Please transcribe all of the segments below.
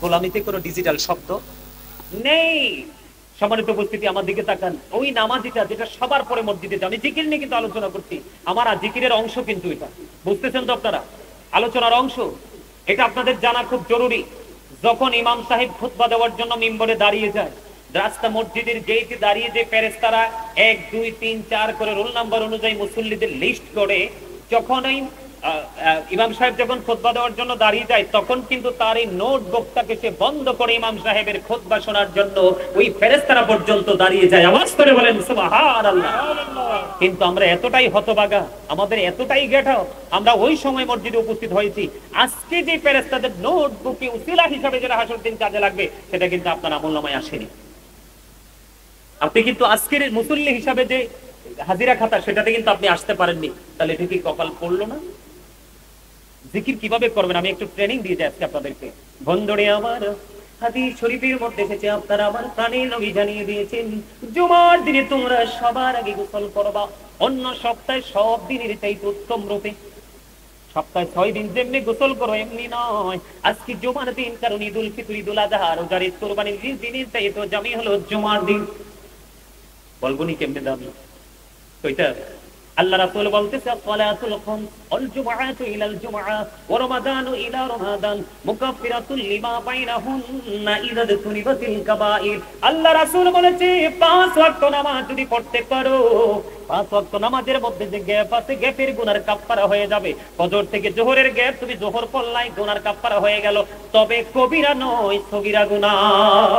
গোলামিতে কোনো ডিজিটাল শব্দ নেই। সম্মানিত উপস্থিতি, আমার দিকে তাকান। ওই নামাজিটা যেটা সবার পরে মসজিদে, আমি জিকির নিয়ে কিন্তু আলোচনা করছি, আমার জিকিরের অংশ কিন্তু এটা, বুঝতেছেন তো আপনারা? আলোচনার অংশ এটা আপনাদের জানা খুব জরুরি। যখন ইমাম সাহেব খুতবা দেওয়ার জন্য মিম্বরে দাঁড়িয়ে যায়, রাস্তা মসজিদের গেটে দাঁড়িয়ে যে ফেরেশতারা 1 2 3 4 করে রোল নাম্বার অনুযায়ী মুসল্লিদের লিস্ট করে, যখন এই ইমাম সাহেব যখন খুতবা দেওয়ার জন্য দাঁড়িয়ে যায়, তখন কিন্তু তার এই নোটবুকটাকে সে বন্ধ করে ইমাম সাহেবের খুতবা শোনার জন্য ওই ফেরেশতারা পর্যন্ত দাঁড়িয়ে যায়। আওয়াজ করে বলেন সুবহানাল্লাহ। কিন্তু আমরা এতটাই হতভাগা, আমাদের এতটাই গেঠা, আমরা ওই সময় মসজিদে উপস্থিত হয়েছি, আজকে যে ফেরেশতাদের নোটবুকে উসিলা হিসাবে যেটা হাসর দিন কাজে লাগবে, সেটা কিন্তু আপনার আমলনামায় আসেনি। আপনি কিন্তু আজকের মুসল্লি হিসাবে যে হাজিরা খাতা, সেটাতে কিন্তু আপনি আসতে পারেননি। তাহলে এটা কি কপাল পড়লো না? জিকির কিভাবে করবেন আমি একটু ট্রেনিং দিয়ে যাই আজকে আপনাদেরকে। বন্ধুরে আমার, হাদিস শরীফের মধ্যে এসেছে, আপনারা আমার প্রাণের নবী জানিয়ে দিয়েছেন, জুমার দিনে তোমরা সবার আগে গোসল করবা। অন্য সপ্তাহে সব দিনের চাইতে উত্তম রূপে। সপ্তাহে 6 দিন যেমনি গোসল করো এমনি নয়। আজকে জুমার দিন, কারণ ঈদুল ফিতর, ঈদুল আযহা, রোজার ঈদ, কুরবানির ঈদ দিনের চাইতে দামি হলো জুমার দিন। বলবনি কেমনে দামি? ওইটা আল্লাহ রাসূল বলতেছে, সালাতুল খামস ওয়াল জুমআতু ইলাল জুমআ ওয়া রমাদানু ইলা রমাদান মুকাফফিরাতুল লিমা বাইনাহুন্না ইযা তুনিবাতিল কাবাইর। আল্লাহ রাসূল বলেছে, 5 ওয়াক্ত নামাজ যদি পড়তে পারো, 5 ওয়াক্ত নামাজের মধ্যে যে গ্যাপ আছে, গ্যাপের গুনার কাফফারা হয়ে যাবে। ফজর থেকে জোহরের গ্যাপ তুমি জোহর পড়লাই, গুনার কাফফারা হয়ে গেল। তবে কবিরা নয়, সগীরা গুনাহ।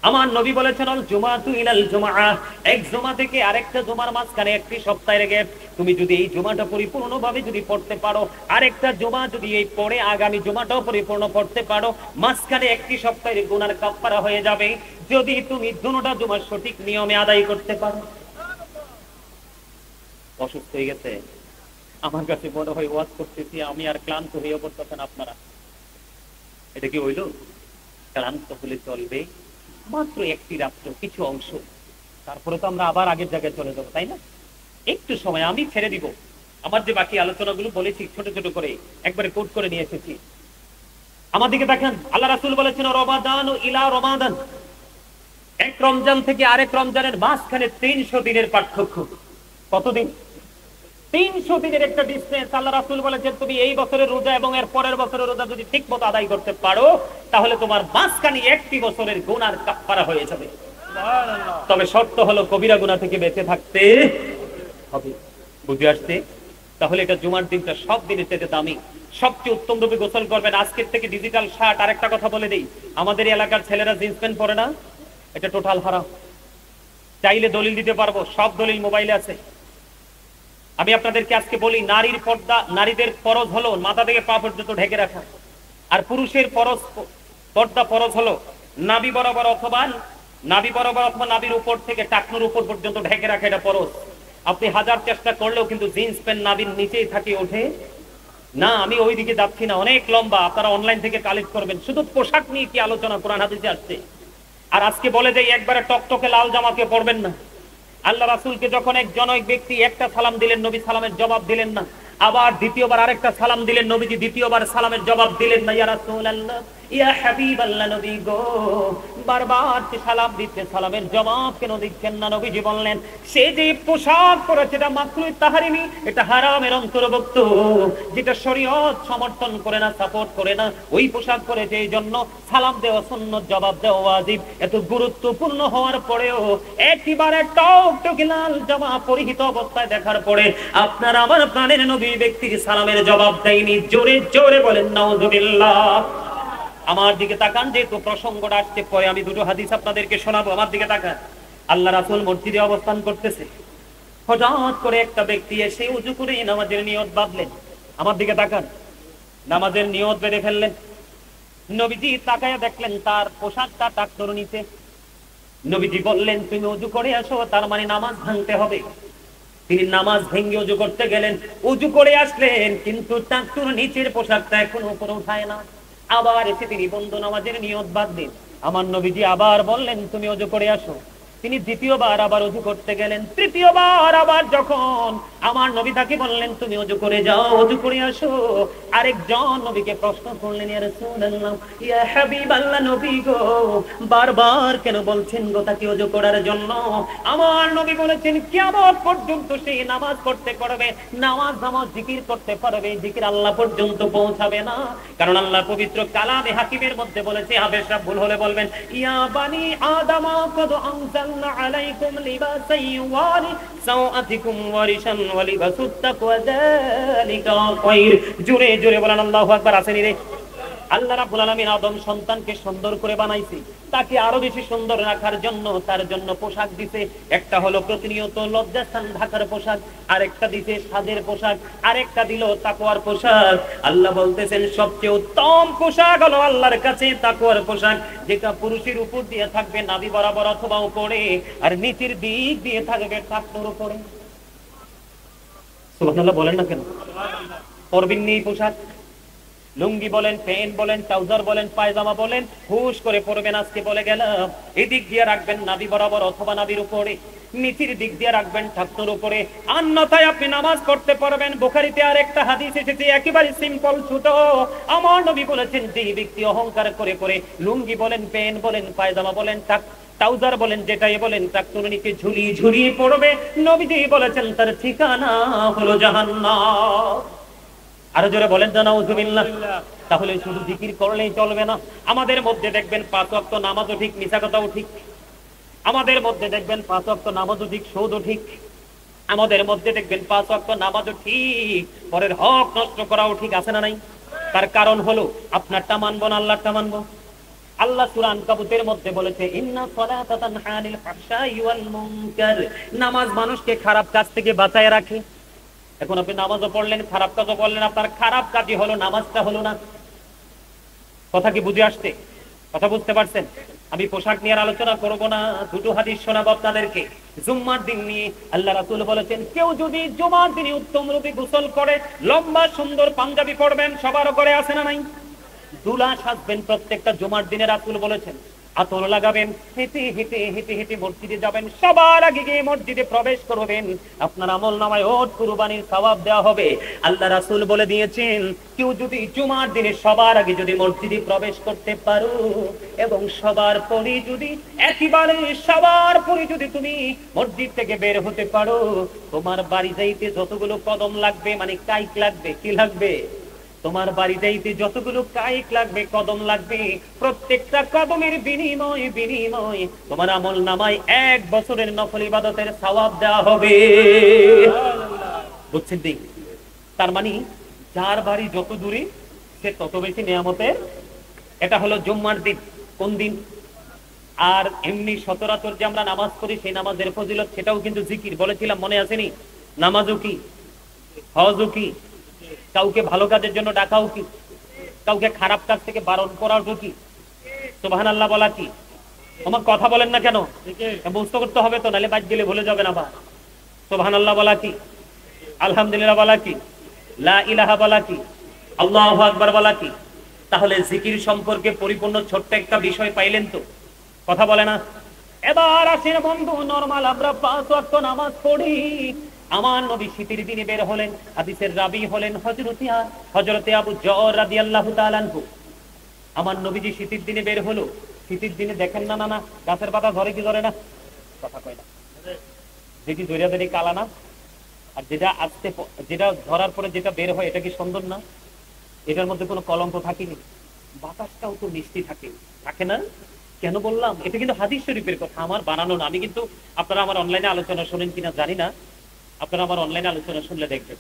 আমার নবী বলেছেন, আল জুমাতু ইলাল জুমআ, এক জুমা থেকে আরেকটা জুমার মাঝখানে একটি সপ্তাহের গ্যাপ। তুমি যদি এই জুমাটা পরিপূর্ণভাবে যদি পড়তে পারো, আরেকটা জুমা যদি এই পড়ে আগামী জুমাটাও পরিপূর্ণ পড়তে পারো, মাঝখানে একটি সপ্তাহের গুনার কাফফারা হয়ে যাবে, যদি তুমি দুটোটা জুমা সঠিক নিয়মে আদায় করতে পারো। অসুস্থ হয়ে গেছে, আমার কাছে মনে হয় ওয়াজ করতেছি আমি, আর ক্লান্ত হয়ে পড়তেছেন আপনারা। এটা কি হইল? ক্লান্ত হলে চলবে, মাত্র একটি রাত্র, কিছু অংশ, তারপরে তো আমরা আবার আগের জায়গায় চলে যাবো, তাই না? একটু সময় আমি ছেড়ে দিব। আমার যে বাকি আলোচনাগুলো বলেছি ছোট ছোট করে একবারে কোট করে নিয়ে এসেছি। আমার দিকে দেখেন, আল্লাহ রাসূল বলেছেন, রমাদান ইলা রমাদান, এক রমজান থেকে আরেক রমজানের মাঝখানে 300 দিনের পার্থক্য। কতদিন? 300 দিনের একটা ডিসটেন্স। আল্লাহ রাসূল বলেছেন, তুমি এই বছরের রোজা এবং এর পরের বছরের রোজা যদি ঠিক মতো আদায় করতে পারো, তাহলে তোমার মাঝখানে একটি বছরের গুনার কাফফারা হয়ে যাবে। তবে শর্ত হলো কবিরা গুনাহ থেকে বেঁচে থাকতে হবে। বুঝে আসছে? তাহলে এটা জুমার দিনটা সব দিনের চেয়ে দামি, সবচেয়ে উত্তম রূপে গোসল করবেন। আজকের থেকে ডিজিটাল শার্ট, আরেকটা কথা বলে দেই, আমাদের এলাকার ছেলেরা জিন্স প্যান্ট পরে না, এটা টোটাল হারাম। চাইলে দলিল দিতে পারবো, সব দলিল মোবাইলে আছে। আমি আপনাদেরকে আজকে বলি, নারীর পর্দা, নারীদের ফরজ হলো মাথা থেকে পা পর্যন্ত ঢেকে রাখা, আর পুরুষের ফরজ পর্দা ফরজ হলো নাভি বরাবর অথবা নাভির উপর থেকে টাকনুর উপর পর্যন্ত ঢেকে রাখা, এটা ফরজ। আপনি হাজার চেষ্টা করলেও কিন্তু জিন্স প্যান্ট নাভির নিচেই থাকে, ওঠে না। আমি ওইদিকে যাচ্ছি না, অনেক লম্বা, আপনারা অনলাইন থেকে কালেক্ট করবেন। শুধু পোশাক নিয়ে কি আলোচনা কোরআন হাদিসে আসছে। আর আজকে বলে যে একবারে টকটকে লাল জামা কে পরবেন না। আল্লাহ রাসূলকে যখন এক জনৈক ব্যক্তি একটা সালাম দিলেন, নবী সালামের জবাব দিলেন না। আবার দ্বিতীয়বার আরেকটা সালাম দিলেন, নবীজি দ্বিতীয়বার সালামের জবাব দিলেন না। ইয়া রাসূলুল্লাহ, ইয়া হাবিবাল্লাহ, নবী গো, বারবার সালাম দিতে সালামের জবাব কেন দিচ্ছেন না? নবীজি বললেন, সে যে পোশাক পরেছে এটা মাকরুহ তাহরিমি, এটা হারামের অন্তর্ভুক্ত, যেটা শরীয়ত সমর্থন করে না, সাপোর্ট করে না, ওই পোশাক পরেছে, এই জন্য সালাম দেওয়া সুন্নাত, জবাব দেওয়া ওয়াজিব। এত গুরুত্বপূর্ণ হওয়ার পরেও একেবারে টকটকে লাল জামা পরিহিত অবস্থায় দেখার পরে আপনার আমার প্রাণের নবী ব্যক্তির সালামের জবাব দেয়নি। জোরে জোরে বলেন নাউযুবিল্লাহ। আমার দিকে তাকান, যেহেতু প্রসঙ্গটা আসছে, পরে আমি দুটো হাদিস আপনাদেরকে শোনাবো। আমার দিকে তাকান, আল্লাহ রাসূল মসজিদে অবস্থান করতেছে, হঠাৎ করে একটা ব্যক্তি এসে উযু করে নামাজের নিয়ত বাঁধলেন। আমার দিকে তাকান, নামাজের নিয়ত বেঁধে ফেললেন। নবীজি তাকায়া দেখলেন তার পোশাকটা টাকনুর নিচে। নবীজি বললেন, তুমি উযু করে আসো, তার মানে নামাজ ভাঙতে হবে। তিনি নামাজ ভেঙে উযু করতে গেলেন, উযু করে আসলেন, কিন্তু টাকনুর নিচের পোশাকটা এখনো উপরে উঠায় না। আবার এসে তিনি বন্ধ নামাজের নিয়ত বাঁধলেন। আমার নবীজি আবার বললেন, তুমি উযু করে আসো। তিনি দ্বিতীয়বার আবার উযু করতে গেলেন। তৃতীয়বার আবার যখন আমার নবী তাকে বললেন তুমি ওযু করে যাও, ওযু করে আসো। আরেকজন নবীকে প্রশ্ন করলেন, ইয়া রাসূলুল্লাহ, ইয়া হাবিবাল্লাহ, নবী গো বারবার কেন বলছেন গো তাকে ওযু করার জন্য? আমার নবী বলেছেন কিয়ামত পর্যন্ত সে নামাজ পড়তে পারবে, নামাজ জিকির করতে পারবে, জিকির আল্লাহ পর্যন্ত পৌঁছাবে না। কারণ আল্লাহ পবিত্র কালামে হাকিমের মধ্যে বলেছে, হাবেশরা ভুল হলে বলবেন, ইয়া বানি আদম কদ আনজালনা আলাইকুম লিবাসান ইউয়ারি সাওআতিকুম ওয়ারিশান ওয়া লিবাসুত তাকওয়া যালিকা খায়র। জোরে জোরে বলেন আল্লাহু আকবার। আসেনি রে? আল্লাহ রাব্বুল আলামিন আদম সন্তানকে সুন্দর করে বানাইছে, তাকে আরো বেশি সুন্দর রাখার জন্য তার জন্য পোশাক দিতে। একটা হলো প্রতিনিয়ত লজ্জাস্থান ঢাকার পোশাক, আরেকটা দিতে সাজের পোশাক, আরেকটা দিল তাকওয়ার পোশাক। আল্লাহ বলতেছেন সবচেয়ে উত্তম পোশাক হলো আল্লাহর কাছে তাকওয়ার পোশাক, যেটা পুরুষের উপর দিয়ে থাকবে নাভি বরাবর অথবা উপরে, আর নিচের দিক দিয়ে থাকবে টাকনোর উপরে। সুবহানাল্লাহ বলেন না কেন? পরবেন নি পোশাক, লুঙ্গি বলেন, প্যান্ট বলেন, ট্রাউজার বলেন, পায়জামা বলেন, হুশ করে পরবেন। আজকে বলে গেলাম, এদিক দিয়ে রাখবেন নাভি বরাবর অথবা নাভির উপরে, নিচের দিক দিয়ে রাখবেন ঠাকুর উপরে, অন্যথায় আপনি নামাজ পড়তে পারবেন। বুখারীতে আরেকটা হাদিস এসেছে একেবারে সিম্পল ছোট। আমার নবী বলেছেন যে ব্যক্তি অহংকার করে করে লুঙ্গি বলেন, প্যান্ট বলেন, পায়জামা বলেন, ট্রাউজার বলেন, যেটাই বলেন টাকুর নিচে ঝুলিয়ে ঝুলিয়ে পড়বে, নবীজি বলেছেন তার ঠিকানা হলো জাহান্নাম। আরো জোরে বলেন তো নাউযুবিল্লাহ। তাহলে শুধু জিকির করলেই চলবে না, আমাদের মধ্যে দেখবেন 5 ওয়াক্ত নামাজও ঠিক, মিছা কথাও ঠিক। আমাদের মধ্যে দেখবেন 5 ওয়াক্ত নামাজও ঠিক, সুদও ঠিক। আমাদের মধ্যে দেখবেন 5 ওয়াক্ত নামাজও ঠিক, পরের হক নষ্ট করাও ঠিক। আছে না নাই? তার কারণ হলো আপনারটা মানবো না আল্লাহরটা মানবো। আল্লাহ সূরা আনকাবুতের মধ্যে বলেছে, ইন্না সালাতা তানহা আনিল ফাহশাই ওয়াল মুনকার, নামাজ মানুষকে খারাপ কাজ থেকে বাঁচায় রাখে। এখন আপনি নামাজও পড়লেন, খারাপ কাজও করলেন, আপনার খারাপ কাজই হলো, নামাজটা হলো না। কথা কি বুঝে আসছে? কথা বুঝতে পারছেন? আমি পোশাক নিয়ে আলোচনা করব না, দুটো হাদিস শোনাবো আপনাদেরকে জুম্মার দিন নিয়ে। আল্লাহ রাসূল বলেছেন, কেউ যদি জুমার দিনে উত্তম রূপে গোসল করে, লম্বা সুন্দর পাঞ্জাবি পরবেন, সবার ঘরে আছে না নাই? দুলা সাজবেন প্রত্যেকটা জুমার দিনে, রাসূল বলেছেন আতর লাগাবেন, হেঁটে হেঁটে হেঁটে হেঁটে মসজিদে যাবেন, সবার আগে গিয়ে মসজিদে প্রবেশ করবেন, আপনার আমল নামায় ওট কুরবানির সওয়াব দেওয়া হবে। আল্লাহ রাসূল বলে দিয়েছেন, কেউ যদি জুমার দিনে সবার আগে যদি মসজিদে প্রবেশ করতে পারো এবং সবার পরে যদি একেবারে সবার পরে যদি তুমি মসজিদ থেকে বের হতে পারো, তোমার বাড়ি যাইতে যতগুলো কদম লাগবে, মানে কাইক লাগবে, কি লাগবে? তোমার বাড়ি যাইতে যতগুলো কায়িক লাগবে, কদম লাগবে, প্রত্যেকটা কদমের বিনিময়ে বিনিময়ে তোমার আমল নামায় 1 বছরের নফল ইবাদতের সওয়াব দেওয়া হবে। বুঝছেন? দিক তার মানে যার বাড়ি যত দূরে সে তত বেশি নিয়ামতের। এটা হলো জুম্মার দিন। কোন দিন? আর এমনি সচরাচর যে আমরা নামাজ পড়ি সেই নামাজের ফজিলত, সেটাও কিন্তু জিকির বলেছিলাম, মনে আসেনি? নামাজও কি, হজও কি, কাউকে ভালো কাজের জন্য ডাকাও কি, কাউকে খারাপ কাজ থেকে বারণ করাও কি, সুবহানাল্লাহ বলা কি? আমার কথা বলেন না কেন? বুঝতে করতে হবে তো, নাহলে বাদ গেলে ভুলে যাবেন আবার। সুবহানাল্লাহ বলা কি, আলহামদুলিল্লাহ বলা কি, লা ইলাহা বলা কি, আল্লাহু আকবার বলা কি? তাহলে জিকির সম্পর্কে পরিপূর্ণ ছোট্ট একটা বিষয় পাইলেন তো? কথা বলে না? এবার আসেন বন্ধু, নরমাল আমরা 5 ওয়াক্ত নামাজ পড়ি। আমার নবী শীতের দিনে বের হলেন, হাদিসের রাবী হলেন হযরতে আবু যর রাদিয়াল্লাহু তাআলা আনহু। আমার নবীজি শীতের দিনে বের হলো। শীতের দিনে দেখেন না না গাছের পাতা ধরে কি ধরে না? কথা কয় না। দেখি ধরিয়া ধরে কালা না? আর যেটা আস্তে, যেটা ধরার পরে যেটা বের হয় এটা কি সুন্দর না? এটার মধ্যে কোনো কলঙ্ক থাকেনি, বাতাসটাও তো মিষ্টি থাকে, থাকে না? কেন বললাম? এটা কিন্তু হাদিস শরীফের কথা, আমার বানানো না। আমি কিন্তু, আপনারা আমার অনলাইনে আলোচনা শোনেন কিনা জানি না, আপনারা আমার অনলাইনে আলোচনা শুনলে দেখবেন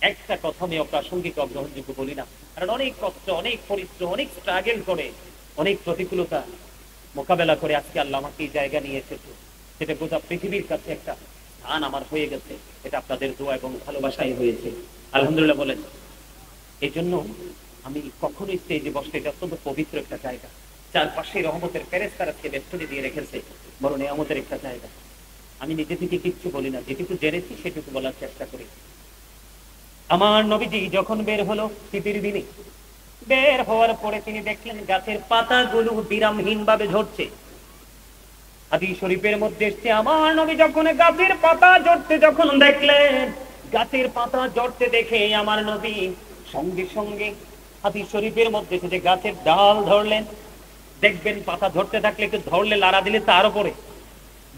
একটা কথা আমি অপ্রাসঙ্গিক, অগ্রহণযোগ্য বলি না। কারণ অনেক কষ্ট, অনেক পরিশ্রম, অনেক স্ট্রাগল করে, অনেক প্রতিকূলতা মোকাবেলা করে আজকে আল্লাহ আমাকে এই জায়গা নিয়ে এসেছে। সেটা গোটা পৃথিবীর কাছে একটা স্থান আমার হয়ে গেছে। এটা আপনাদের দোয়া এবং ভালোবাসাই হয়েছে, আলহামদুলিল্লাহ বলেন। এই জন্য আমি কখনোই স্টেজে বসতে, এটা অত্যন্ত পবিত্র একটা জায়গা, চারপাশে রহমতের ফেরেশতারা বেষ্টনী দিয়ে রেখেছে, বড় নিয়ামতের একটা জায়গা। আমি নিজে থেকে কিচ্ছু বলি না, যেটুকু জেনেছি সেটুকু বলার চেষ্টা করি। আমার নবীজি যখন বের হলো শীতের দিনে, বের হওয়ার পরে তিনি দেখলেন গাছের পাতাগুলো বিরামহীন ভাবে ঝরছে। হাদিস শরীফের মধ্যে এসেছে, আমার নবী যখন গাছের পাতা ঝরতে যখন দেখলেন, গাছের পাতা ঝরতে দেখে আমার নবী সঙ্গে সঙ্গে হাদিস শরীফের মধ্যে যে গাছের ডাল ধরলেন। দেখবেন পাতা ধরতে থাকলে একটু ধরলে লাড়া দিলে তার উপরে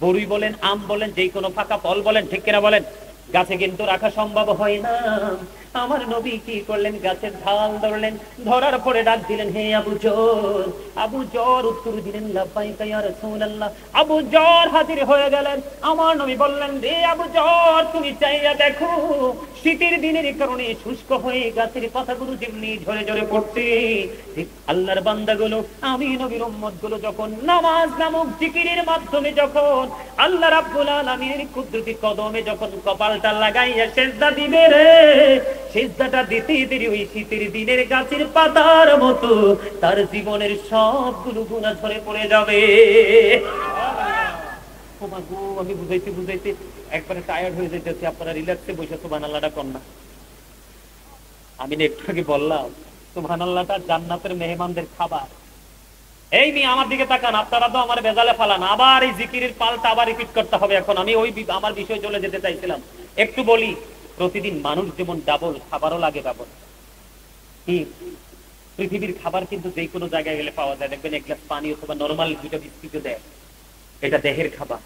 বড়ই বলেন, আম বলেন, যে কোনো ফাঁকা ফল বলেন, ঠিক কিনা বলেন, গাছে কিন্তু রাখা সম্ভব হয় না। আমার নবী কি করলেন, গাছের ঢাল ধরলেন, ধরার পরে ডাক দিলেন, হে আবু জর। আবু জর উত্তর দিলেন, লাব্বাইকা ইয়া রাসূলুল্লাহ। আবু জর হাজির হয়ে গেলেন। আমার নবী বললেন, রে আবু জর, তুমি চাইয়া দেখো, শীতের দিনের কারণে শুষ্ক হয়ে গাছের পাতাগুলো যেমনি ঝরে ঝরে পড়ছে, ঠিক আল্লাহর বান্দাগুলো, আমি নবীর উম্মতগুলো যখন নামাজ নামক জিকিরের মাধ্যমে যখন আল্লাহ রাব্বুল আলামিনের কুদরতি কদমে যখন কপালটা লাগাইয়া সিজদা দিবে রে, সিজদাটা দিতে দেরি ওই শীতের দিনের গাছের পাতার মতো তার জীবনের সবগুলো গুনাহ ঝরে পড়ে যাবে। আমি বুঝাইতে বুঝাইতে একবারে টায়ার্ড হয়ে যাইতেছি, আপনারা রিল্যাক্সে বসে সুবহানাল্লাহটা কর না। আমি একটু আগে বললাম সুবহানাল্লাহটা জান্নাতের মেহমানদের খাবার। এই নিয়ে আমার দিকে তাকান, আপনারা তো আমার বেজালে ফালান, আবার এই জিকিরের পাল্টা আবার রিপিট করতে হবে। এখন আমি ওই আমার বিষয় চলে যেতে চাইছিলাম। একটু বলি, প্রতিদিন মানুষ যেমন ডাবল, খাবারও লাগে ডাবল। কি পৃথিবীর খাবার কিন্তু যে কোনো জায়গায় গেলে পাওয়া যায়, দেখবেন এক গ্লাস পানি অথবা নরমাল দুটো বিস্কিটও দেয়, এটা দেহের খাবার।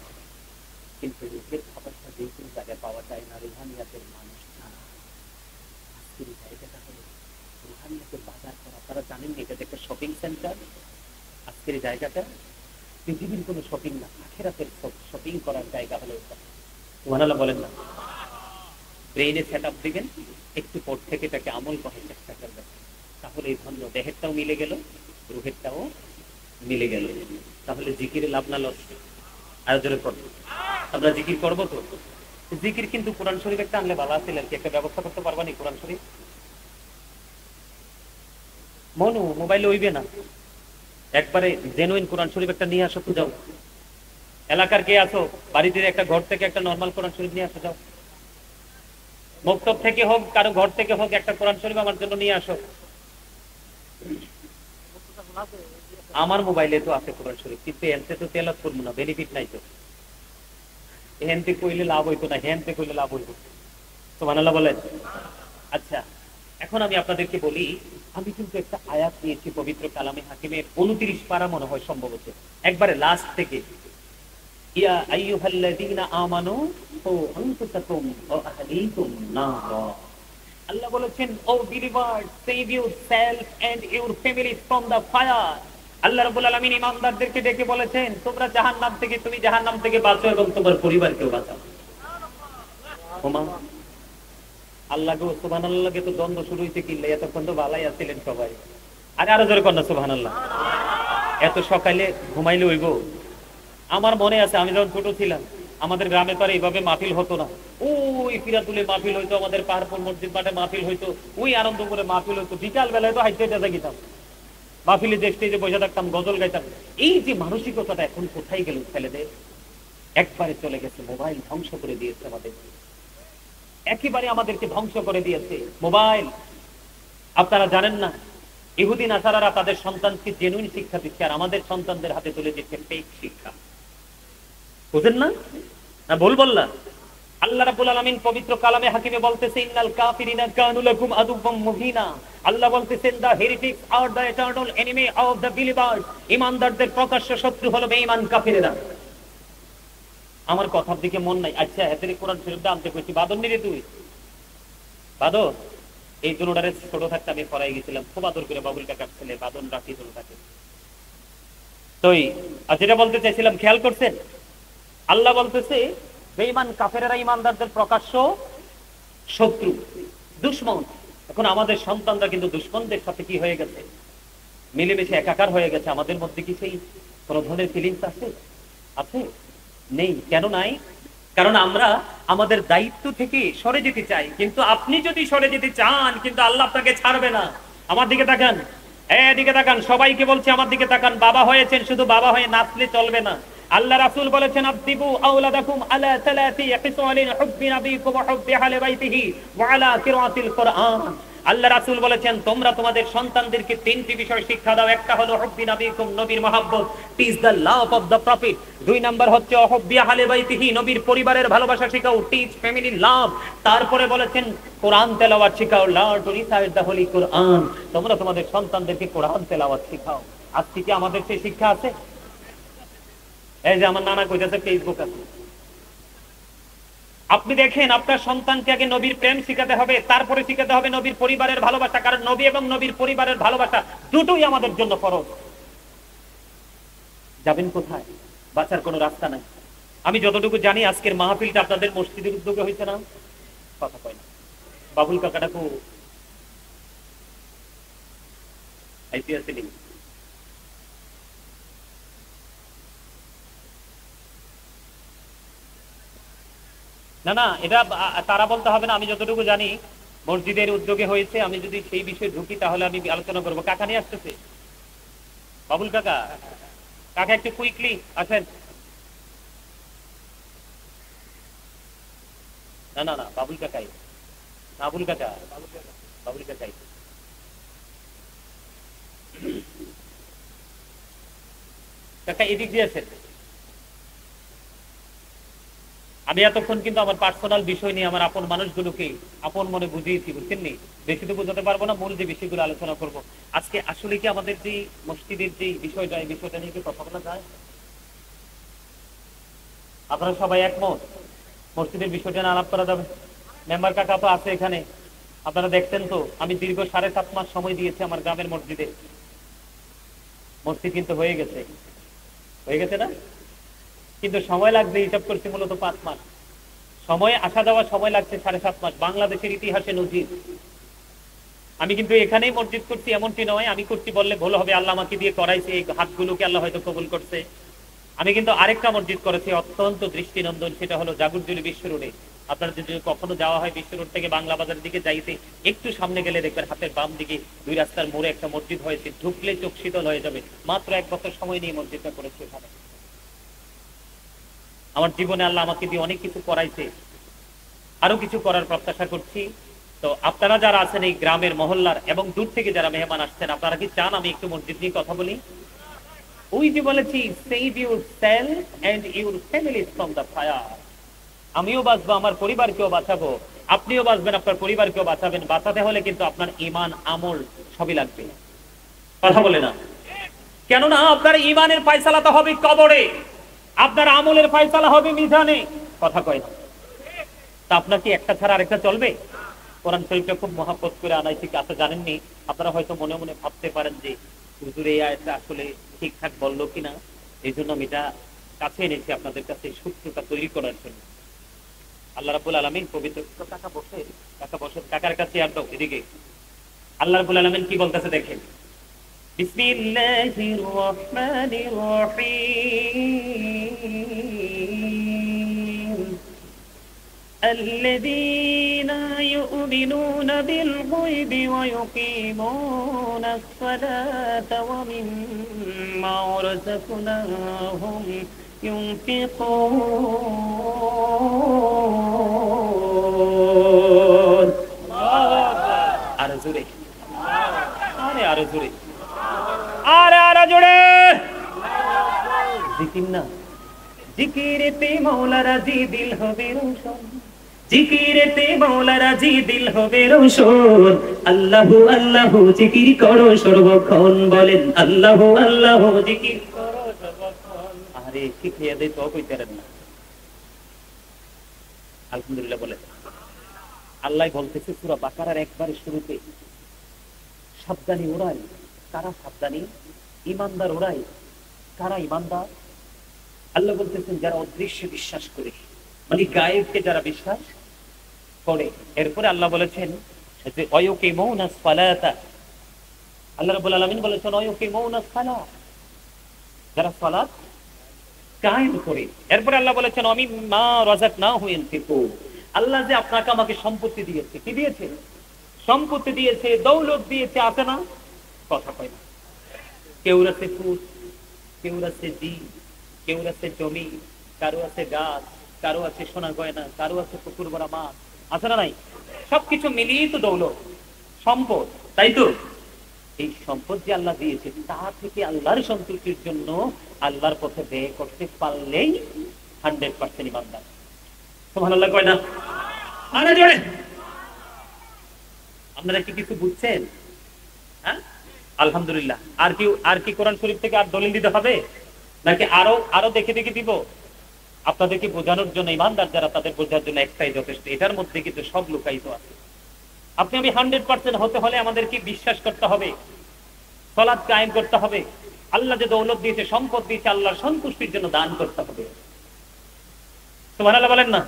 কিন্তু রুহের খাবারটা যে কোনো জায়গায় পাওয়া যায় না, রুহানিয়াতের মানুষ ছাড়া। আজকের জায়গাটা হলো রুহানিয়াতের বাজার করা। আপনারা জানেন এটা একটা শপিং সেন্টার। আজকের জায়গাটা পৃথিবীর কোনো শপিং না, আখিরাতের শপিং করার জায়গা হলো এটা। সুবহানাল্লাহ বলেন না? ব্রেইনে সেট আপ দিবেন, একটু পর থেকে এটাকে আমল করার চেষ্টা করবেন, তাহলে এই ধন্য দেহেরটাও মিলে গেল, রুহেরটাও মিলে গেল। তাহলে জিকিরে লাভ না লস? আয়োজনে করবো আমরা জিকির করবো তো। জিকির কিন্তু কোরআন শরীফ একটা আনলে ভালো আছে, আর কি একটা ব্যবস্থা করতে পারবা নি? কোরআন শরীফ মনু মোবাইলে হইবে না, একবারে জেনুইন কোরআন শরীফ একটা নিয়ে আসো তো। যাও, এলাকার কে আসো, বাড়িতে একটা ঘর থেকে একটা নরমাল কোরআন শরীফ নিয়ে আসো। যাও, মক্তব থেকে হোক, কারো ঘর থেকে হোক, একটা কোরআন শরীফ আমার জন্য নিয়ে আসো। আমার মোবাইলে তো আছে কোরআন শরীফ, কিন্তু এনতে তো তেলাওয়াত করবো না, বেনিফিট নাই তো। হেনতে কইলে লাভ হইতো না, হেনতে কইলে লাভ হইতো। সুবহানাল্লাহ বলেন। আচ্ছা, এখন আমি আপনাদেরকে বলি, আমি কিন্তু একটা আয়াত নিয়েছি পবিত্র কালামে হাকিমের 29 পারা মনে হয় সম্ভবত, একবারে লাস্ট থেকে। ইয়া আইয়ুহাল্লাযীনা আমানু ও আনফুসাকুম ওয়া আহলিকুম নারা। আল্লাহ বলেছেন, O believers, save yourself and your families from the fire. Allah রাব্বুল আলামিন ঈমানদারদেরকে ডেকে বলেছেন, তোমরা জাহান্নাম থেকে, তুমি জাহান্নাম থেকে বাঁচো এবং তোমার পরিবারকেও বাঁচাও। ওমা আল্লাহ গো, সুবহানাল্লাহকে তো দ্বন্দ্ব শুরু হইতে কিনলে, এতক্ষণ তো ভালাই আছিলেন সবাই। আরো জোরে কন্যা সুবহানাল্লাহ। এত সকালে ঘুমাইলে হইব? আমার মনে আছে আমি যখন ছোট ছিলাম, আমাদের গ্রামে তো আর এইভাবে মাহফিল হতো না। ওই ফিরাতুলে মাহফিল হইতো, আমাদের পাহাড়পুর মসজিদ মাঠে মাহফিল হইতো, ওই আনন্দ করে মাহফিল হইতো। বিকাল বেলায় তো হাইতে হেঁটে গেতাম মাহফিলে, দেখতে যে বসে থাকতাম, গজল গাইতাম। এই যে মানসিকতাটা এখন কোথায় গেল ছেলেদের? একবারে চলে গেছে। মোবাইল ধ্বংস করে দিয়েছে আমাদের, একেবারে আমাদেরকে ধ্বংস করে দিয়েছে মোবাইল। আপনারা জানেন না, ইহুদি নাসারারা তাদের সন্তানকে জেনুইন শিক্ষা দিচ্ছে, আর আমাদের সন্তানদের হাতে তুলে দিচ্ছে ফেক শিক্ষা। বুঝেন না? না ভুল বললাম? আল্লাহ রাব্বুল আলামিন পবিত্র কালামে হাকিমে বলতেছে, ইন্নাল কাফিরিনা কানু লাকুম আদুওয়াম মুবিনা। আল্লাহ বলতেছেন, the heretics are the eternal enemy of the believers. ঈমানদারদের প্রকাশ্য শত্রু হলো বেঈমান কাফিররা। আমার কথার দিকে মন নাই। আচ্ছা, এদের কোরআন শরীফটা আনতে কইছি, বাদন নিরে তুই বাদর। এই দুটোটারে ছোট থাকতে আমি পড়াই গেছিলাম, খুব আদর করে বাবুল কাকার ছেলে বাদন রাখি ছোট থাকে। তো যেটা বলতে চাইছিলাম, খেয়াল করছেন? আল্লাহ বলতেছে, বেঈমান কাফেরেরা ঈমানদারদের প্রকাশ্য শত্রু, দুশমন। এখন আমাদের সন্তানরা কিন্তু দুশমনদের সাথে কি হয়ে গেছে? মিলেমিশে একাকার হয়ে গেছে। আমাদের মধ্যে কি সেই কোন ধরনের ফিলিংস আছে? আছে? নেই। কেন নাই? কারণ আমরা আমাদের দায়িত্ব থেকে সরে যেতে চাই। কিন্তু আপনি যদি সরে যেতে চান, কিন্তু আল্লাহ আপনাকে ছাড়বে না। আমার দিকে তাকান, এদিকে তাকান, সবাইকে বলছি আমার দিকে তাকান। বাবা হয়েছেন, শুধু বাবা হয়ে নাচলে চলবে না। আল্লাহ রাসূল বলেছেন, আদিবু আওলাদাকুম আলা সালাতি খিসালিন হুব্বি নবিকুম ওয়া হুব্বি আহলি বাইতিহি ওয়া আলা কিরাআতিল কুরআন। আল্লাহ রাসূল বলেছেন তোমরা তোমাদের সন্তানদেরকে তিনটি বিষয় শিক্ষা দাও। একটা হলো হুব্বি নবীকুম, নবীর মহব্বত, teach the love of the prophet. দুই নাম্বার হচ্ছে হুব্বি আহলে বাইতিহি, নবীর পরিবারের ভালোবাসা শিখাও, টিচ ফ্যামিলি লাভ। তারপরে বলেছেন কোরআন তেলাওয়াত শিখাও, learn to recite the holy Quran. তোমরা তোমাদের সন্তানদেরকে কোরআন তেলাওয়াত শিখাও। আজকে কি আমাদের সেই শিক্ষা আছে? এই যে আমার নানা কইতাছে ফেসবুক আছে। আপনি দেখেন আপনার সন্তানকে আগে নবীর প্রেম শিখাতে হবে, তারপরে শিখাতে হবে নবীর পরিবারের ভালোবাসা, কারণ নবী এবং নবীর পরিবারের ভালোবাসা দুটোই আমাদের জন্য ফরজ। যাবেন কোথায়? বাঁচার কোনো রাস্তা নাই। আমি যতটুকু জানি আজকের মাহফিলটা আপনাদের মসজিদের উদ্যোগে হয়েছে না? কথা কয় না। বাবুল কাকাটাকে আইপিএস না না, এটা তারা বলতে হবে না। আমি যতটুকু জানি মসজিদের উদ্যোগে হয়েছে। আমি যদি সেই বিষয়ে ঢুকি তাহলে আমি আলোচনা করবো। কাকা নিয়ে আসতেছে, বাবুল কাকা। কাকা একটু কুইকলি আসেন। না না না, বাবুল কাকাই, বাবুল কাকা, বাবুল কাকাই। কাকা এদিক দিয়ে আসেন। আমি এতক্ষণ কিন্তু আমার পার্সোনাল বিষয় নিয়ে আমার আপন মানুষগুলোকে আপন মনে বুঝিয়েছি, বুঝছেন নি? বেশি তো বোঝাতে পারবো না, মূল যে বিষয়গুলো আলোচনা করব আজকে। আসলে কি আমাদের যে মসজিদের যে বিষয়টা, এই বিষয়টা নিয়ে কি কথা বলা যায়? আপনারা সবাই একমত মসজিদের বিষয়টা নিয়ে আলাপ করা যাবে? মেম্বার কাকা তো আছে এখানে, আপনারা দেখছেন তো আমি দীর্ঘ 7.5 মাস সময় দিয়েছি আমার গ্রামের মসজিদে। মসজিদ কিন্তু হয়ে গেছে, হয়ে গেছে না? কিন্তু সময় লাগবে, হিসাব করছি মূলত 5 মাস সময়, আসা যাওয়া সময় লাগছে 7.5 মাস। বাংলাদেশের ইতিহাসে নজির। আমি কিন্তু এখানেই মসজিদ করছি এমনটি নয়, আমি করছি বললে ভুল হবে, আল্লাহ আমাকে দিয়ে করাইছে, এই হাতগুলোকে আল্লাহ হয়তো কবুল করছে। আমি কিন্তু আরেকটা মসজিদ করেছি অত্যন্ত দৃষ্টিনন্দন, সেটা হলো জাগুরজুলি বিশ্ব রোডে। আপনার যদি কখনো যাওয়া হয় বিশ্ব রোড থেকে বাংলা বাজারের দিকে যাইতে একটু সামনে গেলে দেখবেন হাতের বাম দিকে 2 রাস্তার মোড়ে একটা মসজিদ হয়েছে, ঢুকলে চোখ শীতল হয়ে যাবে। মাত্র 1 বছর সময় নিয়ে মসজিদটা করেছে ওখানে। আমার জীবনে আল্লাহ আমাকে দিয়ে অনেক কিছু করাইছে, আরো কিছু করার প্রত্যাশা করছি। তো আপনারা যারা আছেন এই গ্রামের মহল্লার এবং দূর থেকে যারা মেহমান আসছেন, আপনারা কি চান আমি একটু মসজিদ নিয়ে কথা বলি? ওই যে বলেছি save your self and your family from the fire. আমিও বাঁচবো, আমার পরিবারকেও বাঁচাবো, আপনিও বাঁচবেন, আপনার পরিবারকেও বাঁচাবেন। বাঁচাতে হলে কিন্তু আপনার ঈমান আমল সবই লাগবে। কথা বলে না? কেননা আপনার ঈমানের ফয়সালা তো হবে কবরে, আপনার আমলের ফয়সালা হবে মিজানে। কথা কয় না? তা আপনার কি একটা ছাড়া আরেকটা চলবে? কোরআন শরীফটা খুব মহাব্বত করে আনাইছি, কাছে জানেননি। আপনারা হয়তো মনে মনে ভাবতে পারেন যে হুজুর এই আয়াতটা আসলে ঠিকঠাক বললো কিনা, এই জন্য আমি এটা কাছে এনেছি আপনাদের কাছে সূত্রটা তৈরি করার জন্য। আল্লাহ রাব্বুল আলামিন পবিত্র, কাকা বসে, কাকা বসে, কাকার কাছে আর দাও এদিকে। আল্লাহ রাব্বুল আলামিন কি বলতেছে দেখেন, বিসমিল্লাহির রহমানির রহিম, الذين يؤمنون بالغيب ويقيمون الصلاة ومما رزقناهم ينفقون। আরো জোরে, আরো জোরে, আরো জোরে। জিকির না, জিকিরেতে মৌলা রাজি দিল হবে রোশন, জিকিরেতে মৌলা রাজি দিল হবে রোশন। আল্লাহু আল্লাহু জিকির করো সর্বক্ষণ, বলেন আল্লাহু আল্লাহু জিকির করো সর্বক্ষণ। আরে শিখিয়ে দেই তো কইতে পারেন না। আলহামদুলিল্লাহ বলে আল্লাহ বলতেছে সূরা বাকারার একবারে শুরুতে, সাবধানী ওরাই। কারা সাবধানী? ঈমানদার ওরাই। কারা ঈমানদার? আল্লাহ বলতেছেন যারা অদৃশ্যে বিশ্বাস করে, মানে গায়েবকে যারা বিশ্বাস করে। এরপরে আল্লাহ বলেছেন যে ওয়ায়ুকিমুনাস সালাতা, আল্লাহ রাব্বুল আলামিন বলেছেন ওয়ায়ুকিমুনাস সালাত, যারা সালাত কায়েম করে। এরপরে আল্লাহ বলেছেন ওয়ামিম্মা রাযাকনাহুম ইউনফিকুন, আল্লাহ যে আপনাকে আমাকে সম্পত্তি দিয়েছে, কি দিয়েছে? সম্পত্তি দিয়েছে, দৌলত দিয়েছে, আছে না? কথা কয় না। কেউ আছে ফুল, কেউ আছে জি, কেউ আছে জমি, কারো আছে গাছ, কারো আছে সোনা গয়না, কারো আছে পুকুর ভরা মাছ, আছে না নাই? সবকিছু মিলিয়ে তো দৌলত। সম্পদ, তাই তো? এই সম্পদ যে আল্লাহ দিয়েছে তা থেকে আল্লাহর সন্তুষ্টির জন্য আল্লাহর পথে ব্যয় করতে পারলেই 100% ইমানদার। সুবহানাল্লাহ কয় না? আরে জোরে! আপনারা কি কিছু বুঝছেন? হ্যাঁ, আলহামদুলিল্লাহ। আর কি কোরআন শরীফ থেকে আর দলিল দিতে হবে নাকি আরো আরো দেখে দেখে দিব? আপনাদেরকে বোঝানোর জন্য, ইমানদার যারা তাদের বোঝার জন্য একটাই যথেষ্ট। এটার মধ্যে কিন্তু সব লুকায়িত আছে। আপনি আমি 100% হতে হলে আমাদেরকে বিশ্বাস করতে হবে, সালাত কায়েম করতে হবে, আল্লাহ যে দৌলত দিয়েছে, সম্পদ দিয়েছে, আল্লাহর সন্তুষ্টির জন্য দান করতে হবে। সুবহানাল্লাহ বলেন না?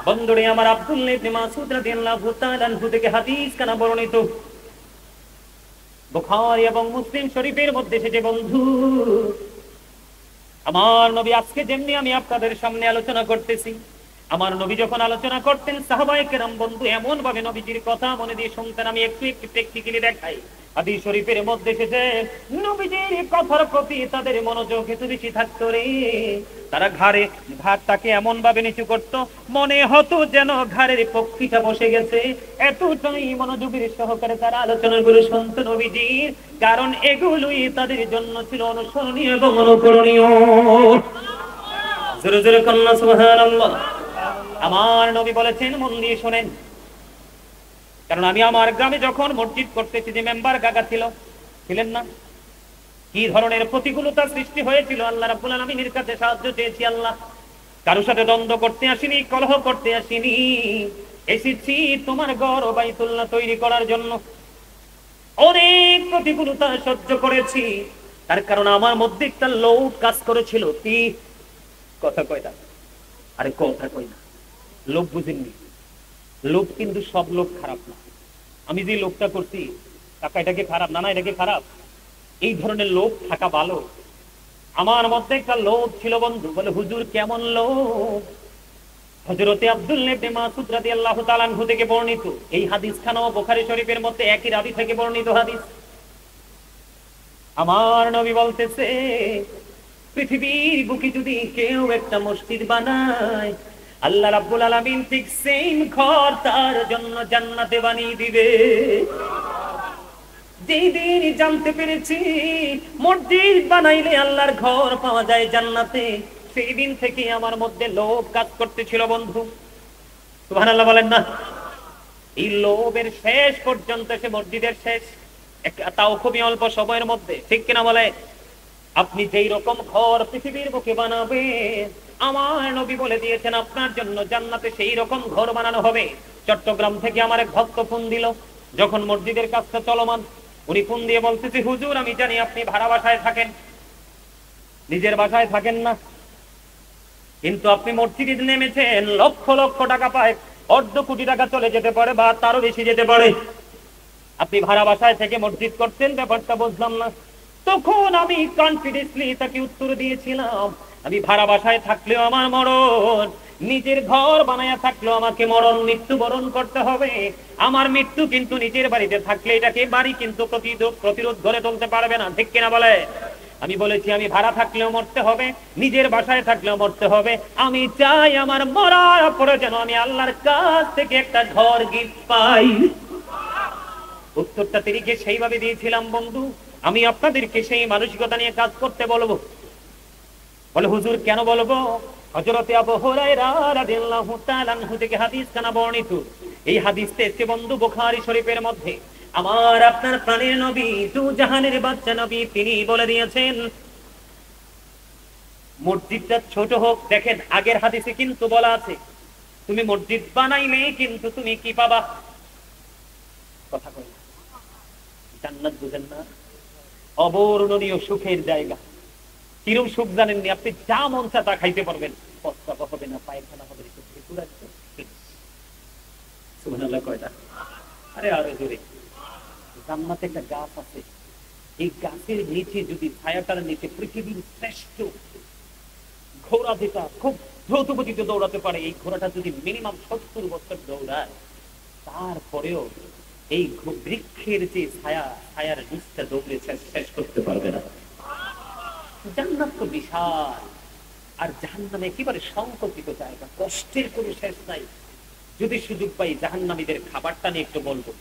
বন্ধুরে আমার, আব্দুল্লাহ ইবনে মাসউদ রাদিয়াল্লাহু তাআলা আনহু থেকে হাদিস কানা বর্ণিত, বুখারী এবং মুসলিম শরীফের মধ্যে এসেছে। বন্ধু আমার নবী, আজকে যেমনি আমি আপনাদের সামনে আলোচনা করতেছি, আমার নবী যখন আলোচনা করতেন সাহাবায়ে কেরাম বন্ধু এমন ভাবে নবীজির কথা মনে দিয়ে শুনতেন। আমি একটু একটু প্র্যাকটিক্যালি দেখাই। হাদিস শরীফের মধ্যে এসেছে নবীজির কথার প্রতি তাদের মনোযোগ এত বেশি থাকতো রে, তারা ঘাড়টাকে এমন ভাবে নিচু করতো মনে হতো যেন ঘাড়ের পক্ষীটা বসে গেছে। এতটাই মনোযোগের সহকারে তারা আলোচনাগুলো শুনতো নবীজির, কারণ এগুলোই তাদের জন্য ছিল অনুসরণীয় এবং অনুকরণীয়। জোরে জোরে কন্যা সুবহানাল্লাহ। আমার নবী বলেছেন, মন দিয়ে শোনেন, কারণ আমি আমার গ্রামে যখন মসজিদ করতেছি, যে মেম্বার কাকা ছিলেন না, কি ধরনের প্রতিকূলতা সৃষ্টি হয়েছিল। আল্লাহ রাব্বুল আলামিনের কাছে সাহায্য চেয়েছি। আল্লাহ, কারোর সাথে দ্বন্দ্ব করতে আসিনি, কলহ করতে আসিনি, এসেছি তোমার ঘর বাইতুল্লাহ তৈরি করার জন্য। অনেক প্রতিকূলতা সহ্য করেছি, তার কারণ আমার মধ্যে একটা লোভ কাজ করেছিল। কি কথা কয় না? আরে কথা কয় না, লোভ বুঝেননি? লোভ কিন্তু সব লোভ খারাপ না। আমি যে লোভটা করছি টাকা, এটাকে খারাপ না? না, এটাকে খারাপ। এই ধরনের লোভ থাকা ভালো। আমার মধ্যে একটা লোভ ছিল বন্ধু। বলে হুজুর কেমন লোভ? হযরতে আব্দুল্লাহ ইবনে মাসউদ রাদিয়াল্লাহু তাআলা আনহু থেকে বর্ণিত এই হাদিসখানাও বুখারী শরীফের মধ্যে একই রাবী থেকে বর্ণিত হাদিস। আমার নবী বলতেছে, পৃথিবীর বুকে যদি কেউ একটা মসজিদ বানায়, আল্লাহ রাব্বুল আলামিন ঠিক সেম ঘর তার জন্য জান্নাতে বানিয়ে দিবে। যেদিন জানতে পেরেছি মসজিদ বানাইলে আল্লাহর ঘর পাওয়া যায় জান্নাতে, সেই দিন থেকে আমার মধ্যে লোভ কাজ করতেছিল বন্ধু। সুবহানাল্লাহ বলেন না? এই লোভের শেষ পর্যন্ত সে মসজিদের শেষ, তাও খুবই অল্প সময়ের মধ্যে, ঠিক কিনা বলে? আপনি যেই রকম ঘর পৃথিবীর বুকে বানাবেন, আমার নবী বলে দিয়েছেন আপনার জন্য জান্নাতে সেই রকম ঘর বানানো হবে। চট্টগ্রাম থেকে আমার এক ভক্ত ফোন দিল, যখন মসজিদের কাজটা চলমান। উনি ফোন দিয়ে বলতেছে, হুজুর আমি জানি আপনি ভাড়া বাসায় থাকেন, নিজের বাসায় থাকেন না, কিন্তু আপনি মসজিদে নেমেছেন, লক্ষ লক্ষ টাকা পায়, অর্ধ কোটি টাকা চলে যেতে পারে বা তারও বেশি যেতে পারে। আপনি ভাড়া বাসায় থেকে মসজিদ করতেন, ব্যাপারটা বুঝলাম না। তখন আমি কনফিডেন্টলি তাকে উত্তর দিয়েছিলাম, আমি ভাড়া বাসায় থাকলেও আমার মরণ, নিজের ঘর বানায়া থাকলেও আমাকে মরণ মৃত্যুবরণ করতে হবে। আমার মৃত্যু কিন্তু নিজের বাড়িতে থাকলে এটাকে বাড়ি কিন্তু প্রতিরোধ গড়ে তুলতে পারবে না, ঠিক কিনা বলে? আমি বলেছি আমি ভাড়া থাকলেও মরতে হবে, নিজের বাসায় থাকলেও মরতে হবে। আমি চাই আমার মরার পরে যেন আমি আল্লাহর কাছ থেকে একটা ঘর গিফট পাই। উত্তরটা তিনিকে সেইভাবে দিয়েছিলাম বন্ধু। আমি আপনাদেরকে সেই মানসিকতা নিয়ে কাজ করতে বলবো। বলে হুজুর কেন বলবো? হযরতে আবু হুরায়রা রাদিয়াল্লাহু তাআলা আনহু থেকে হাদিস কানা বর্ণিত। এই হাদিসটা এসেছে বন্ধু বুখারী শরীফের মধ্যে। আমার আপনার প্রাণের নবী, দু জাহানের বাদশা নবী, তিনি বলে দিয়েছেন মসজিদটা ছোট হোক। দেখেন আগের হাদিসে কিন্তু বলা আছে তুমি মসজিদ বানাইলে কিন্তু তুমি কি পাবা? কথা কই না? জান্নাত বুঝেন না? অবর্ণনীয় সুখের জায়গা। কিরম সুখ জানেননি? আপনি যা মন চায় তা খাইতে পারবেন, প্রস্রাব হবে না, পায়খানা হবে না। সুবহানাল্লাহ কয়টা? আরে আরো জোরে। জান্নাতে একটা গাছ আছে, এই গাছের নিচে যদি ছায়াটার নিচে পৃথিবীর শ্রেষ্ঠ ঘোড়া, যেটা খুব দ্রুত গতিতে দৌড়াতে পারে, এই ঘোড়াটা যদি মিনিমাম 70 বছর দৌড়ায়, তারপরেও এই বৃক্ষের যে ছায়ার নিচটা দৌড়ে শেষ করতে পারবে না। জান্নাত তো বিশাল, আর জাহান্নাম একেবারে সংকল্পিত জায়গা, কষ্টের কোনো শেষ নাই। যদি সুযোগ পাই জাহান্নামীদের খাবারটা নিয়ে একটু বলবো।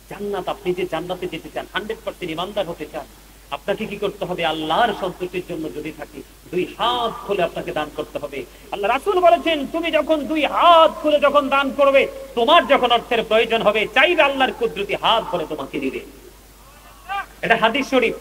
জান্নাত, আপনি যে জান্নাতে যেতে চান, 100% ইমানদার হতে চান, আপনাকে কি করতে হবে? আল্লাহর সন্তুষ্টির জন্য যদি থাকি, দুই হাত খুলে আপনাকে দান করতে হবে। আল্লাহ রাসূল বলেছেন, তুমি যখন দুই হাত খুলে যখন দান করবে, তোমার যখন অর্থের প্রয়োজন হবে, চাইবে আল্লাহর কুদরতি হাত ধরে তোমাকে দিবে। এটা হাদিস শরীফ।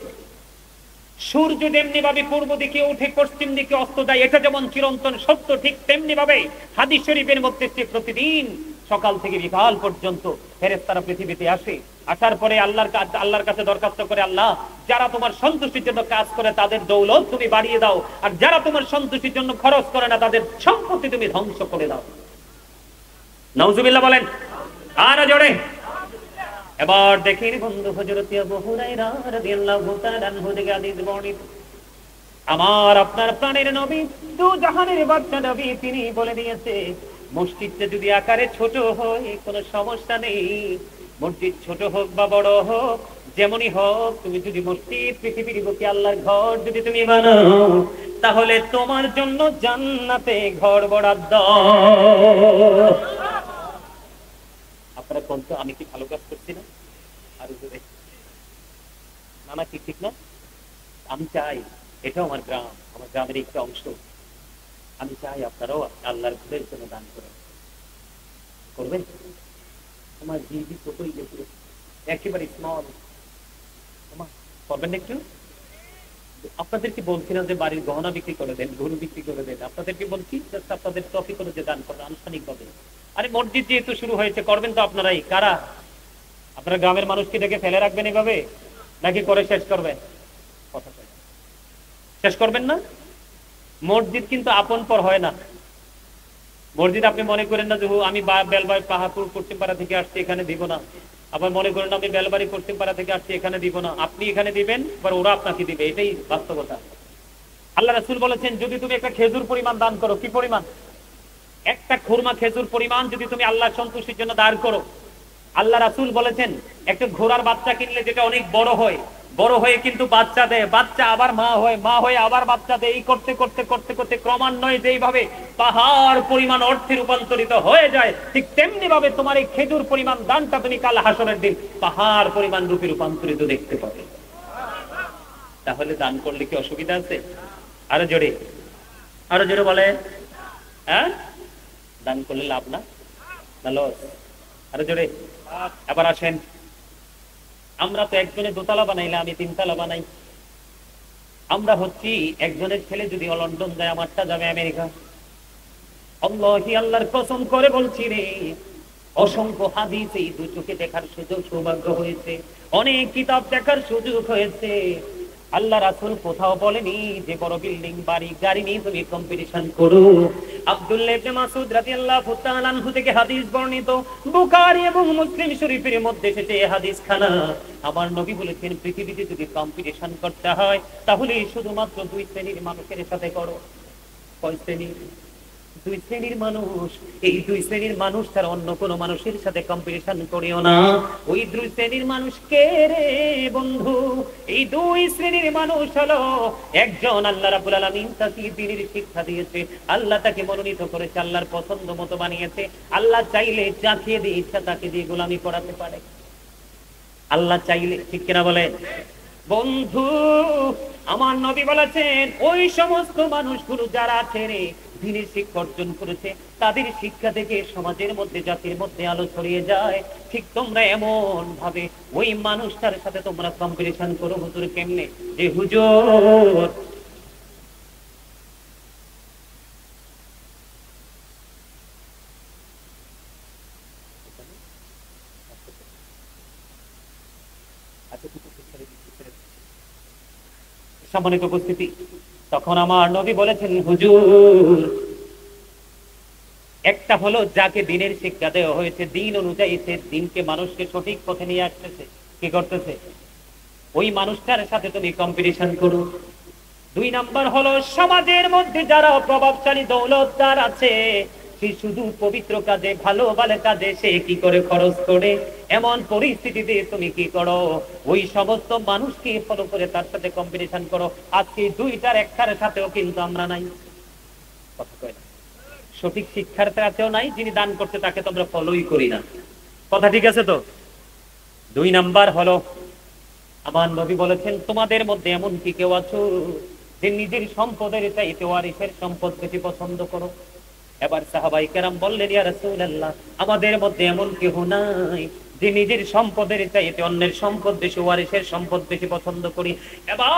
সূর্য যেমনি ভাবে পূর্ব দিকে উঠে পশ্চিম দিকে অস্ত যায়, এটা যেমন চিরন্তন সত্য, ঠিক তেমনি ভাবে হাদিস শরীফের মধ্যে প্রতিদিন সকাল থেকে বিকাল পর্যন্ত ফেরেশতারা পৃথিবীতে আসে। আসার পরে আল্লাহর কাছে দরখাস্ত করে, আল্লাহ, যারা তোমার সন্তুষ্টির জন্য কাজ করে তাদের দৌলত তুমি বাড়িয়ে দাও, আর যারা তোমার সন্তুষ্টির জন্য খরচ করে না তাদের সম্পত্তি তুমি ধ্বংস করে দাও। নাউজুবিল্লাহ বলেন আর জোরে। এবার দেখেন বন্ধু, হযরত আবু হুরায়রা রাদিয়াল্লাহু তাআলা আনহু থেকে হাদিস বর্ণিত, আমার আপনার প্রাণের নবী, দু জাহানের বাদশা নবী, তিনি বলে দিয়েছে, মসজিদটা যদি আকারে ছোট হয় কোনো সমস্যা নেই, মসজিদ ছোট হোক বা বড় হোক, যেমনই হোক, তুমি যদি মসজিদ পৃথিবীর বুকে আল্লাহর ঘর যদি তুমি বানাও, তাহলে তোমার জন্য জান্নাতে ঘর বরাদ্দ। আপনারা কোন তো, আমি কি ভালো কাজ করছি না? আর না কি ঠিক না? আমি চাই, এটাও আমার গ্রাম, আমার গ্রামের একটা অংশ, আমি চাই আপনারাও আল্লাহর ঘরের জন্য দান করবেন। আমার জিবি ছোটই গেছে, একেবারে স্মল, করবেন না একটু? আপনাদেরকে বলছি না যে বাড়ির গহনা বিক্রি করে দেন, গরু বিক্রি করে দেন, আপনাদেরকে বলছি আপনাদের ট্রফি করে যে দান করবেন আনুষ্ঠানিক ভাবে। আরে মসজিদ যেহেতু শুরু হয়েছে, করবেন তো আপনারাই। কারা? আপনারা গ্রামের মানুষকে ডেকে ফেলে রাখবেন এভাবে, নাকি করে শেষ করবেন? কথা শেষ করবেন না। মসজিদ কিন্তু আপন পর হয় না। মসজিদ আপনি মনে করেন না যে আমি বেলবাড়ি পাহাড়পুর পশ্চিমপাড়া থেকে আসছি এখানে দিব না, আবার মনে করেন আমি বেলবাড়ি পশ্চিমপাড়া থেকে আসছি এখানে দিব না। আপনি এখানে দিবেন, আবার ওরা আপনাকে দিবে, এটাই বাস্তবতা। আল্লাহ রাসূল বলেছেন, যদি তুমি একটা খেজুর পরিমাণ দান করো, কি পরিমাণ? একটা খুরমা খেজুর পরিমাণ যদি তুমি আল্লাহর সন্তুষ্টির জন্য দান করো, আল্লাহ রাসূল বলেছেন, একটা ঘোড়ার বাচ্চা কিনলে যেটা অনেক বড় হয়, বড় হয়ে কিন্তু বাচ্চা দেয়, বাচ্চা আবার মা হয়, মা হয়ে আবার বাচ্চা দেয়, এই করতে করতে করতে করতে ক্রমান্বয়ে যেইভাবে পাহাড় পরিমাণ অর্থে রূপান্তরিত হয়ে যায়, ঠিক তেমনি ভাবে তোমার এই খেজুর পরিমাণ দানটা তুমি কাল হাসরের দিন পাহাড় পরিমাণ রূপে রূপান্তরিত দেখতে পাবে। তাহলে দান করলে কি অসুবিধা আছে? আরো জোরে, আরো জোরে বলে। হ্যাঁ, দান করলে লাভ না, লস? আরো জোরে। এবার আসেন, আমরা তো একজনের দোতলা বানাইলে আমি তিনতলা বানাই। আমরা হচ্ছি, একজনের ছেলে যদি লন্ডন যায়, আমারটা যাবে আমেরিকা। আল্লাহি, আল্লাহর কসম করে বলছি রে, অসংখ্য হাদিস এই দু চোখে দেখার সুযোগ সৌভাগ্য হয়েছে, অনেক কিতাব দেখার সুযোগ হয়েছে। আল্লাহ রাসূল কোথাও বলেনি যে বড় বিল্ডিং বাড়ি গাড়ি নিয়ে তুমি কম্পিটিশন করো। আব্দুল্লাহ ইবনে মাসউদ রাদিয়াল্লাহু তাআলা আনহু থেকে হাদিস বর্ণিত, বুখারী এবং মুসলিম শরীফের মধ্যে এসেছে এই হাদিস খানা। আমার নবী বলেছেন, পৃথিবীতে যদি কম্পিটিশন করতে হয় তাহলে শুধুমাত্র দুই শ্রেণীর মানুষের সাথে করো। কয় শ্রেণী? দুই শ্রেণীর মানুষ। এই দুই শ্রেণীর মানুষ ছাড়া অন্য কোনো মানুষের সাথে কম্পিটিশন করিও না। ওই দুই শ্রেণীর মানুষ কে রে বন্ধু? এই দুই শ্রেণীর মানুষ হলো, একজন আল্লাহ রাব্বুল আলামিন তাকে দ্বীনের শিক্ষা দিয়েছে, আল্লাহ তাকে মনোনীত করেছে, আল্লাহর পছন্দ মতো বানিয়েছে। আল্লাহ চাইলে যাকে দিয়ে ইচ্ছা তাকে দিয়ে গোলামি করাতে পারে, আল্লাহ চাইলে, ঠিক কিনা বলে বন্ধু? আমার নবী বলেছেন, ওই সমস্ত মানুষগুলো যারা ছেড়ে দ্বীনের শিক্ষা অর্জন করেছে, তাদের শিক্ষা থেকে সমাজের মধ্যে, জাতির মধ্যে আলো ছড়িয়ে যায়। ঠিক তোমরা এমন ভাবে ওই মানুষটার সাথে তোমরা কম্পিটিশন করো। হুজুর কেমনে? যে হুজুর সম্মানিত উপস্থিতি, তখন আমার নবী বলেছেন, হুজুর, একটা হলো যাকে দ্বীনের শিক্ষা দেওয়া হয়েছে, দ্বীন অনুযায়ী সে দ্বীনকে মানুষকে সঠিক পথে নিয়ে আসতেছে, কি করতেছে, ওই মানুষটার সাথে তুমি কম্পিটিশন করো। দুই নাম্বার হলো, সমাজের মধ্যে যারা প্রভাবশালী দৌলতদার আছে, সে শুধু পবিত্র কাজে, ভালো ভালো কাজে সে কি করে খরচ করে, এমন পরিস্থিতিতে তুমি কি করো, ওই সমস্ত মানুষকে ফলো করে তার সাথে কম্পিটিশন করো। আজকে দুইটার একটার সাথেও কিন্তু আমরা নাই, কথা কয় না, সঠিক শিক্ষার সাথেও নাই, যিনি দান করতে তাকে তো আমরা ফলোই করি না। কথা ঠিক আছে তো? দুই নাম্বার হলো আমার নবী বলেছেন, তোমাদের মধ্যে এমন কি কেউ আছো যে নিজের সম্পদের চাইতে ওয়ারিসের সম্পদ বেশি পছন্দ করো? এবার সাহাবায়ে কেরাম বললেন, ইয়া রাসূলুল্লাহ, আমাদের মধ্যে এমন কেউ নাই যে নিজের সম্পদের চাইতে অন্যের সম্পদ বেশি, ওয়ারিসের সম্পদ বেশি পছন্দ করি। এবার